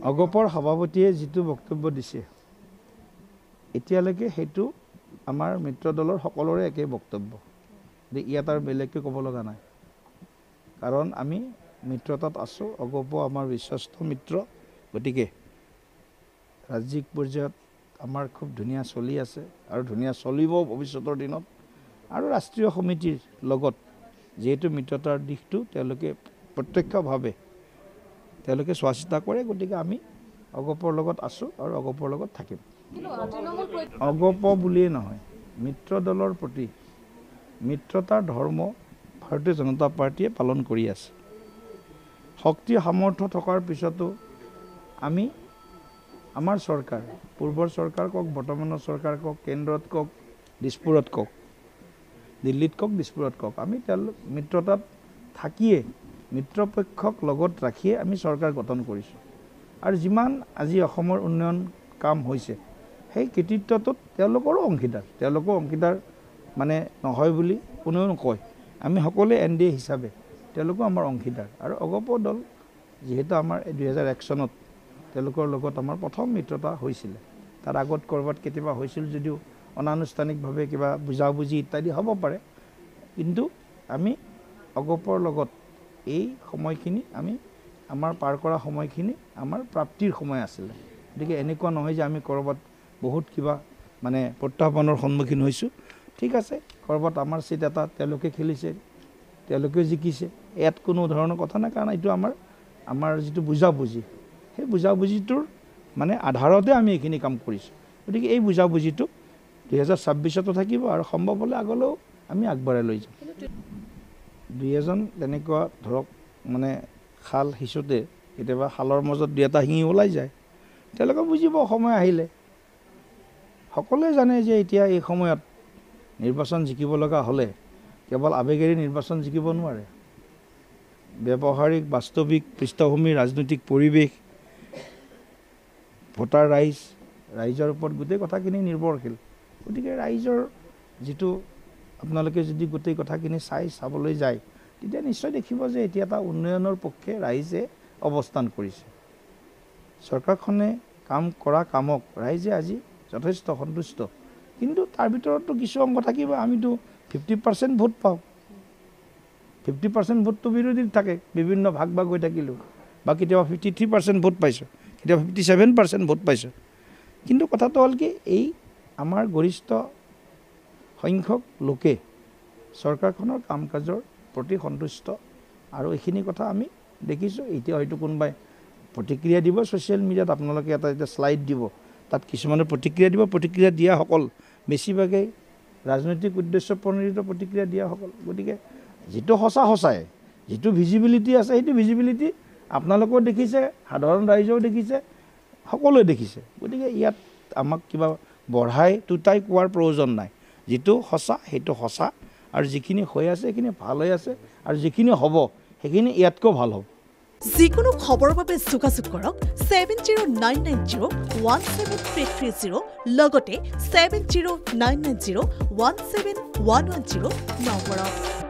অগপৰ সভাপতিয়ে যিটো বক্তব্য দিছে এতিয়ালৈকে সেইটো আমাৰ মিত্ৰ দলৰ সকলোৰে একে বক্তব্য যে ইয়াত আৰু বেলেগকৈ ক'ব লগা নাই কাৰণ আমি মিত্ৰতাত আছোঁ অগপ আমাৰ বিশ্বস্ত মিত্ৰ গতিকে ৰাজ্যিক পৰ্যায়ত আমাৰ খুব ধুনীয়া চলি আছে আৰু ধুনীয়া চলিব ভৱিষ্যতৰ দিনত আৰু ৰাষ্ট্ৰীয় সমিতিৰ লগত যেহেতু মিত্ৰতাৰ দিশটো তেওঁলোকে প্ৰত্যক্ষভাৱে তেওঁলোকে চোৱা চিতা কৰে গতিকে আমি অগপৰ লগত আছোঁ আৰু অগপৰ লগত থাকিম অগপ বুলিয়ে নহয় মিত্ৰ দলৰ প্ৰতি মিত্ৰতাৰ ধৰ্ম ভাৰতীয় জনতা পাৰ্টীয়ে পালন কৰি আছে শক্তি সামৰ্থ্য থকাৰ পিছতো আমি আমাৰ চৰকাৰ পূৰ্বৰ চৰকাৰ কওক বৰ্তমানৰ চৰকাৰ কওক কেন্দ্ৰত কওক দিছপুৰত কওক দিল্লীত কওক দিছপুৰত কওক আমি তেওঁলোক মিত্ৰতাত থাকিয়ে মিত্ৰপক্ষক লগত ৰাখিয়ে আমি চৰকাৰ গঠন কৰিছোঁ আৰু যিমান আজি অসমৰ উন্নয়ন কাম হৈছে সেই কৃতিত্বটোত তেওঁলোকৰো অংশীদাৰ মানে নহয় বুলি কোনেও নকয় আমি সকলোৱে NDA হিচাপে তেওঁলোকো আমাৰ অংশীদাৰ আৰু অগপ দল যিহেতু আমাৰ 2001 চনত তেওঁলোকৰ লগত আমাৰ প্ৰথম মিত্ৰতা হৈছিলে তাৰ আগত ক'ৰবাত কেতিয়াবা হৈছিল যদিও অনানুষ্ঠানিকভাৱে কিবা বুজাবুজি ইত্যাদি হ'ব পাৰে কিন্তু আমি অগপৰ লগত এই সময়খিনি আমি আমাৰ পাৰ কৰা সময়খিনি আমাৰ প্ৰাপ্তিৰ সময় আছিলে গতিকে এনেকুৱা নহয় যে আমি ক'ৰবাত বহুত কিবা মানে প্ৰত্যাহ্বানৰ সন্মুখীন হৈছোঁ ঠিক আছে ক'ৰবাত আমাৰ চিট এটা তেওঁলোকে খেলিছে তেওঁলোকে জিকিছে ইয়াত কোনো ধৰণৰ কথা নাই কাৰণ এইটো আমাৰ যিটো বুজাবুজি সেই বুজাবুজিটোৰ মানে আধাৰতে আমি এইখিনি কাম কৰিছোঁ গতিকে এই বুজাবুজিটো 2026তো থাকিব আৰু সম্ভৱ হ'লে আগলৈও আমি আগবঢ়াই লৈ যাম দুই এজন তেনেকুৱা ধৰক মানে খাল সিঁচোতে কেতিয়াবা খালৰ মাজত দুই এটা শিঙি ওলাই যায় তেওঁলোকে বুজিব সময় আহিলে সকলোৱে জানে যে এতিয়া এই সময়ত নিৰ্বাচন জিকিব লগা হ'লে কেৱল আৱেগেৰে নিৰ্বাচন জিকিব নোৱাৰে ব্যৱহাৰিক বাস্তৱিক পৃষ্ঠভূমি ৰাজনৈতিক পৰিৱেশ ভোটাৰ ৰাইজৰ ওপৰত গোটেই কথাখিনি নিৰ্ভৰশীল গতিকে ৰাইজৰ যিটো আপোনালোকে যদি গোটেই কথাখিনি চাবলৈ যায় তেতিয়া নিশ্চয় দেখিব যে এতিয়া এটা উন্নয়নৰ পক্ষে ৰাইজে অৱস্থান কৰিছে চৰকাৰখনে কাম কৰা কামক ৰাইজে আজি যথেষ্ট সন্তুষ্ট কিন্তু তাৰ ভিতৰতো কিছু অংশ থাকিব আমিতো 50% ভোট পাওঁ 50% ভোটটো বিৰোধী থাকে বিভিন্ন ভাগ হৈ থাকিলোঁ বা কেতিয়াবা 53% ভোট পাইছোঁ কেতিয়াবা 57% ভোট পাইছোঁ কিন্তু কথাটো হ'ল কি এই আমাৰ গৰিষ্ঠ সংখ্যক লোকে চৰকাৰখনৰ কাম কাজৰ প্ৰতি সন্তুষ্ট আৰু এইখিনি কথা আমি দেখিছোঁ এতিয়া হয়তো কোনোবাই প্ৰতিক্ৰিয়া দিব ছ'চিয়েল মিডিয়াত আপোনালোকে এটা শ্লাইড দিব তাত কিছুমানে প্ৰতিক্ৰিয়া দিয়াসকল বেছিভাগেই ৰাজনৈতিক উদ্দেশ্য প্ৰণোদিত প্ৰতিক্ৰিয়া দিয়াসকল গতিকে যিটো সঁচাই যিটো ভিজিবিলিটি আছে সেইটো ভিজিবিলিটি আপোনালোকেও দেখিছে সাধাৰণ ৰাইজেও দেখিছে সকলোৱে দেখিছে গতিকে ইয়াত আমাক কিবা বঢ়াই টুটাই কোৱাৰ প্ৰয়োজন নাই যিটো সঁচা সেইটো সঁচা আৰু যিখিনি হৈ আছে সেইখিনি ভাল হৈ আছে আৰু যিখিনি হ'ব সেইখিনি ইয়াতকৈ ভাল হ'ব যিকোনো খবৰৰ বাবে যোগাযোগ কৰক 7099017330 লগতে 7099017110 নম্বৰত